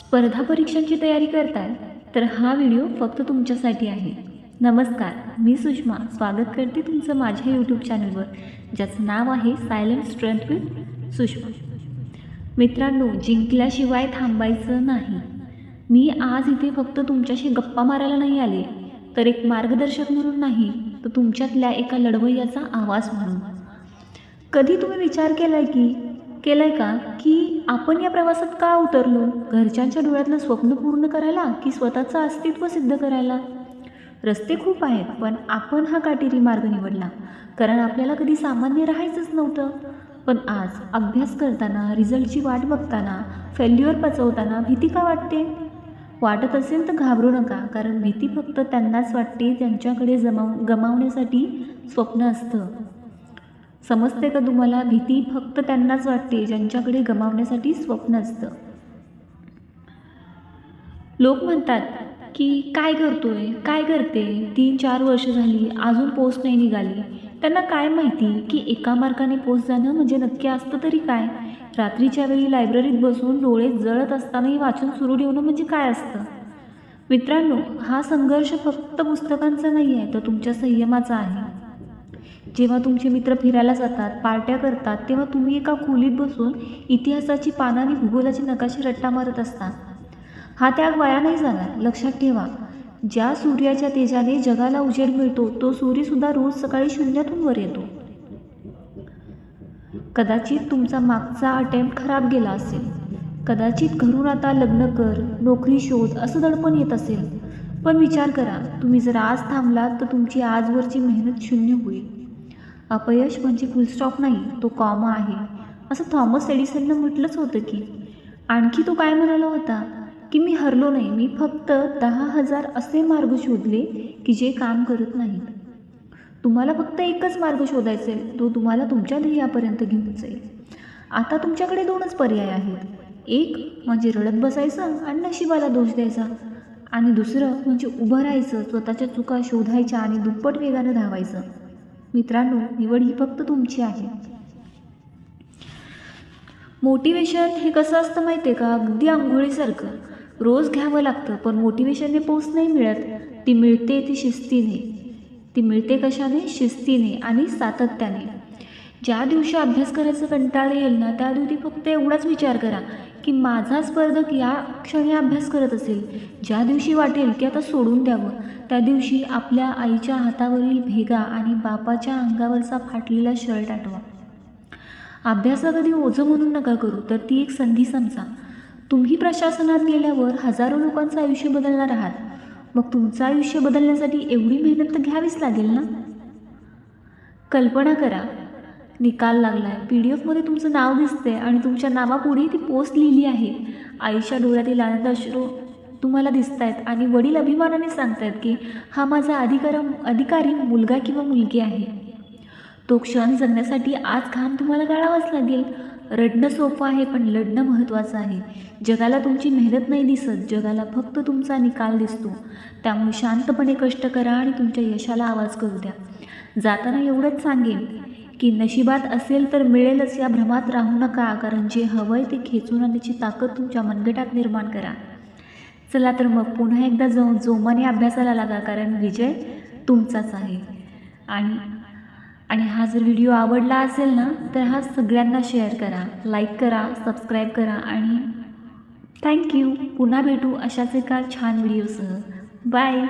स्पर्धा परीक्षांची तयारी करताय तर हा व्हिडिओ फक्त तुमच्यासाठी आहे. नमस्कार, मी सुषमा स्वागत करते तुमचं माझ्या यूट्यूब चॅनलवर, ज्याचं नाव आहे सायलेंट स्ट्रेंथ विथ सुषमा. मित्रांनो, जिंकल्याशिवाय थांबायचं नाही. मी आज इथे फक्त तुमच्याशी गप्पा मारायला नाही आले, तर एक मार्गदर्शक म्हणून नाही, तर तुमच्यातल्या एका लढवय्याचा आवाज म्हणून. कधी तुम्ही विचार केलाय का की आपण या प्रवासात का उतरलो? घरच्यांच्या डोळ्यातलं स्वप्न पूर्ण करायला की स्वतःचं अस्तित्व सिद्ध करायला? रस्ते खूप आहेत, पण आपण हा काटेरी मार्ग निवडला कारण आपल्याला कधी सामान्य राहायचंच नव्हतं. पण आज अभ्यास करताना, रिझल्टची वाट बघताना, फेल्युअर पचवताना भीती का वाटते? वाटत असेल तर घाबरू नका, कारण भीती फक्त त्यांनाच वाटते ज्यांच्याकडे गमावण्यासाठी स्वप्न असतं. समजते का तुम्हाला? भीती फक्त त्यांनाच वाटते ज्यांच्याकडे गमावण्यासाठी स्वप्न असतं. लोक म्हणतात की काय करते, 3-4 वर्ष झाली अजून पोस्ट नाही निघाली. त्यांना काय माहिती की एका मार्काने पोस्ट जाणं म्हणजे नक्की असतं तरी काय? रात्रीच्या वेळी लायब्ररीत बसून डोळे जळत असतानाही वाचन सुरू ठेवणं म्हणजे काय असतं? मित्रांनो, हा संघर्ष फक्त पुस्तकांचा नाही आहे, तर तुमच्या संयमाचा आहे. जेव्हा तुमचे मित्र फिरायला जातात, पार्ट्या करतात, तेव्हा तुम्ही एका खोलीत बसून इतिहासाची पानं आणि भूगोलाची नकाशे रट्टा मारत असता. हा त्याग वाया नाही जाणार. लक्षात ठेवा, ज्या सूर्याच्या तेजाने जगाला उजेड मिळतो, तो सूर्यसुद्धा रोज सकाळी शून्यातून वर येतो. कदाचित तुमचा मागचा अटेम्प्ट खराब गेला असेल, कदाचित घरून आता लग्न कर, नोकरी शोध असं दडपण येत असेल, पण विचार करा, तुम्ही जर आज थांबलात तर तुमची आजवरची मेहनत शून्य होईल. अपयश म्हणजे फुलस्टॉप नाही, तो कॉमा आहे, असं थॉमस एडिसननं म्हटलंच होतं की. आणखी तो काय म्हणाला होता की मी हरलो नाही, मी फक्त 10,000 असे मार्ग शोधले की जे काम करत नाहीत. तुम्हाला फक्त एकच मार्ग शोधायचा आहे, तो तुम्हाला तुमच्या ध्येयापर्यंत घेऊन जाईल. आता तुमच्याकडे 2च पर्याय आहेत. एक म्हणजे रडत बसायचं आणि नशिबाला दोष द्यायचा, आणि दुसरं म्हणजे उभं राहायचं, स्वतःच्या चुका शोधायच्या आणि दुप्पट वेगानं धावायचं. मित्रांनो, निवड ही फक्त तुमची आहे. मोटिवेशन हे कसं असतं माहिती आहे का? अगदी आंघोळीसारखं. रोज घ्यावं लागतं, पण मोटिवेशनने पोच नाही मिळत. ती मिळते शिस्तीने. ती मिळते कशाने? शिस्तीने आणि सातत्याने. ज्या दिवशी अभ्यास करायचं कंटाळा येईल ना, त्या दिवशी फक्त एवढाच विचार करा की माझा स्पर्धक या क्षणी अभ्यास करत असेल. ज्या दिवशी वाटेल की आता सोडून द्यावं, त्या दिवशी आपल्या आईच्या हातावरील भेगा आणि बापाच्या अंगावरचा फाटलेला शर्ट आठवा. अभ्यासा कधी ओझं म्हणून नका करू, तर ती एक संधी समजा. तुम्ही प्रशासनात गेल्यावर हजारो लोकांचं आयुष्य बदलणार आहात. मग तुमचं आयुष्य बदलण्यासाठी एवढी मेहनत तर घ्यावीच लागेल ना. कल्पना करा, निकाल लागलाय, PDF मध्ये तुमचं नाव दिसतंय आणि तुमच्या नावापुढे ती पोस्ट लिहिली आहे. आईच्या डोळ्यातील आनंद अश्रू तुम्हाला दिसत आहेत आणि वडील अभिमानाने सांगतायत की हा माझा अधिकारी मुलगा किंवा मुलगी आहे. तो क्षण जगण्यासाठी आज घाम तुम्हाला गाळावाच लागेल. रडणं सोपं आहे, पण लढणं महत्त्वाचं आहे. जगाला तुमची मेहनत नाही दिसत, जगाला फक्त तुमचा निकाल दिसतो. त्यामुळे शांतपणे कष्ट करा आणि तुमच्या यशाला आवाज करू द्या. जाताना एवढंच सांगेन की नशिबात असेल तर मिळेलच या भ्रमात राहू नका, कारण जे हवंय ते खेचून आणण्याची ताकद तुमच्या मनगटात निर्माण करा. चला तर मग पुन्हा एकदा जोमाने अभ्यासाला लागा, कारण विजय तुमचाच आहे. आणि हा जर व्हिडिओ आवडला असेल ना, तर हा सगळ्यांना शेअर करा, लाईक करा, सबस्क्राईब करा आणि थँक्यू. पुन्हा भेटू अशाच एका छान व्हिडिओसह. बाय.